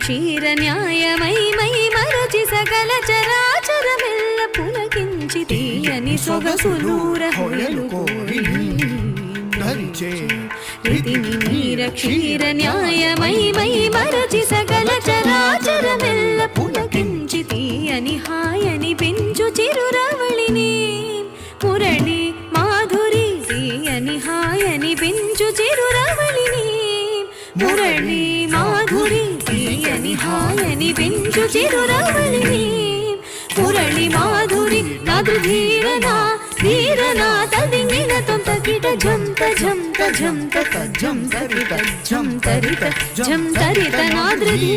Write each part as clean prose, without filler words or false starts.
క్షీర న్యాయమై my మరచి సకల చరాచరమెల్ల పులకించి తీయని ಸೊಗಸುಲೂರ ಹೊಯಲು ಕೋರಿ ಧರಿಚೆ ರಿತಿನಿ ನೀರ ಕ್ಷೀರ ನ್ಯಾಯ ಮೈ ಮೈ ಮರಚಿ ಸಕಲ ಚರಾಚರವೆಲ್ಲ ಪುಲಕಿಂಚಿತಿ ಅನಿಹಾಯನಿ ಪಿಂಚು ಚಿರುರವಳಿನಿ ಮುರಳಿ ಮಾಧುರಿ ಅನಿಹಾಯನಿ ಪಿಂಚು ಚಿರುರವಳಿನಿ ಮುರಳಿ ಮಾಧುರಿ ಅನಿಹಾಯನಿ ಪಿಂಚು ಚಿರುರವಳಿನಿ ಮುರಳಿ ಮಾಧುರಿ ನಾದು ಧೀರನಾ ಧೀರನಾ ತದಿಂಗಿನ ತೊಂತ ಕಿಟ ಝಂತ ಝಂತ ಝಂತ ಝಂ ತರಿತ ಝಂ ತರಿತ ಝಂ ತರಿತ ನಾದ್ರಧೀ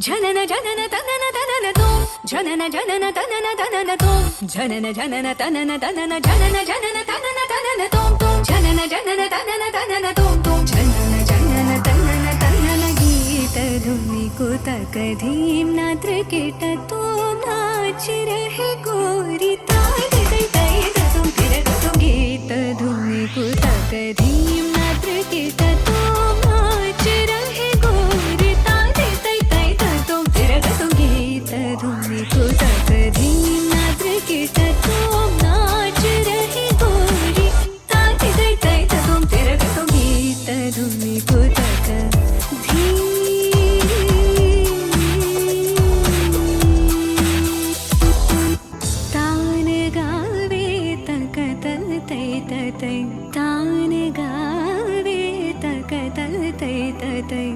ಜನನ ಜನನ ತನನ ತನನ ತೋ ಜನನ ಜನನ ತನನ ತನನ ತೋ ಜನನ ಜನನ ತನನ ತನನ ಜನನ ಜನನ ತನನ ತನನ ತೋ ಜನನ ಜನನ ತನನ ತನನ ತೋ ಜನನ ಜನನ ತನನ ತನನ ಗೀತ ಧುನಿ ಕುತಕ ಧೀಂ ನಾತ್ರ ಕಿಟ ತೋ ನಾಚ ರಹೆ ಗೋರಿ ತಾಯಿ ತೈ ತೈ ತುಂ ತಿರಗ ತುಂ ಗೀತ ಧುನಿ ಕುತಕ ಧೀಂ ನಾತ್ರ ಕಿಟ ತೋ ನಾಚ ರಹೆ ಗೋರಿ ತಾಯಿ ತೈ ತೈ ತುಂ ತಿರಗ ತುಂ ಗೀತ ಧುನಿ ಕುತಕ ಧೀಂ ನಾತ್ರ ಕಿಟ ತೋ ನಾಚ ರಹೆ ಗೋರಿ ತಾಯಿ ತೈ ತೈ ತುಂ ತಿರಗ ತುಂ ಗೀತ ಧುನಿ ಕುತಕ ಧೀಂ ತಾನ ಗಾವೆ ತಕ ತಲ್ ತೈ ತೈ ತಾನ ಗಾವೆ ತಕ ತಲ್ ತೈ ತೈ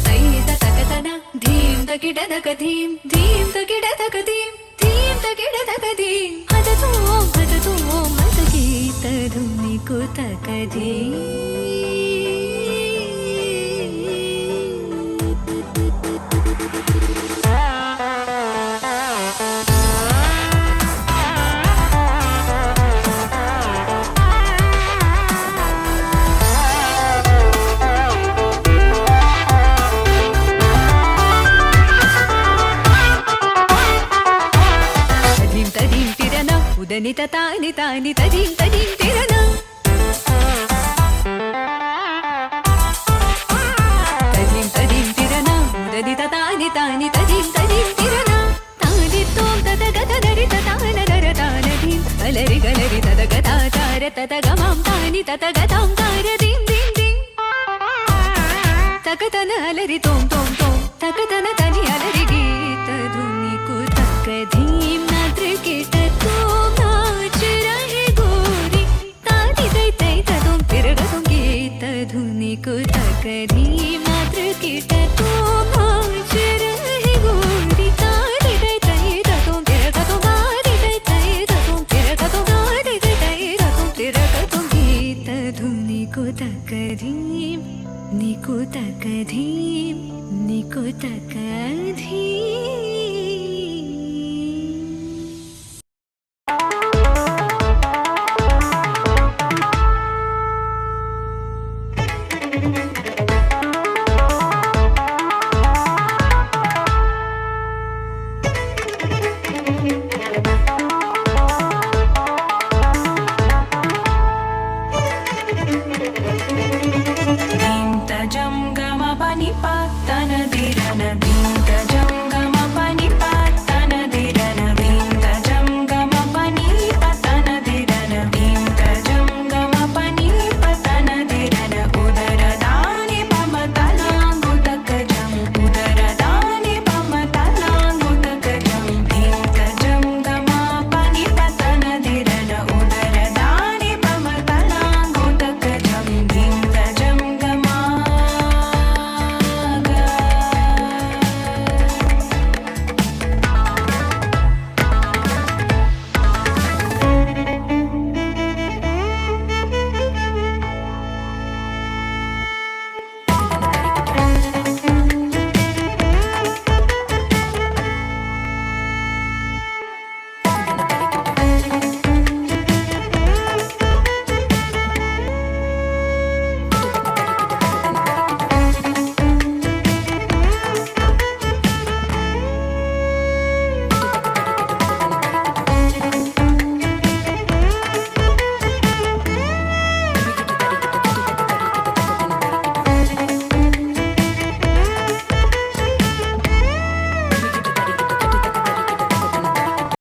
ತೈ ತಕ ತನ ಧೀಂ ತಕಿಡ ತಕ ಧೀಂ ಧೀಂ ತಕಿಡ ತಕ ಧೀಂ ಧೀಂ ತಕಿಡ ತಕ ಧೀಂ ಹದ ತೋ ಮತ ಗೀತ ಧುನಿ ಕುತಕ ಧೀಂ ಉದನಿತ ತಾನಿ ತಾನಿ ತದೀಂ ತದೀಂ ತಿರನ ತದೀಂ ತದೀಂ ತಿರನ ಉದನಿತ ತಾನಿ ತಾನಿ ತದೀಂ ತದೀಂ ತಿರನ ತಾನಿ ತೋಂ ತದ ಗದ ನರಿತ ತಾನ ನರ ತಾನ ಧೀಂ ಅಲರಿ ಗಲರಿ ತದ ಗದ ತಾರ ತದ ಗಮಾಂ ತಾನಿ ತದ ಗದಾಂ ತಾರ ಧೀಂ ಧೀಂ ಧೀಂ ತಕತನ ಅಲರಿ ತೋಂ ತೋಂ ತೋಂ ತಕತನ ತನಿ ಅಲರಿ ಗೀತ ಧುನಿ ಕುತಕ ಧೀಂ ನಾತ್ರ ಕಿಟ ತೋ ಧುನಿ ಕುತಕ ಧೀಂ ನಾತ್ರ ಕಿಟ ತೋ ನಾಚ ರಹೆ ಗೋರಿ ತಾಯಿ ತೈ ತೈ ತುಂ ತಿರಗ ತುಂ ಗಾರಿ ತೈ ತೈ ತುಂ ತಿರಗ ತುಂ ಗಾರಿ ತೈ ತೈ ತುಂ ತಿರಗ ತುಂ ಗೀತ ಧುನಿ ಕುತಕ ಧೀಂ ನಿ ಕುತಕ ಧೀಂ ನಿ ಕುತಕ ಧೀಂ ಧೀಂ ತಜಂ ಗಮ ಪನಿ ಪ ತನ ಧಿರನ ಧೀಂ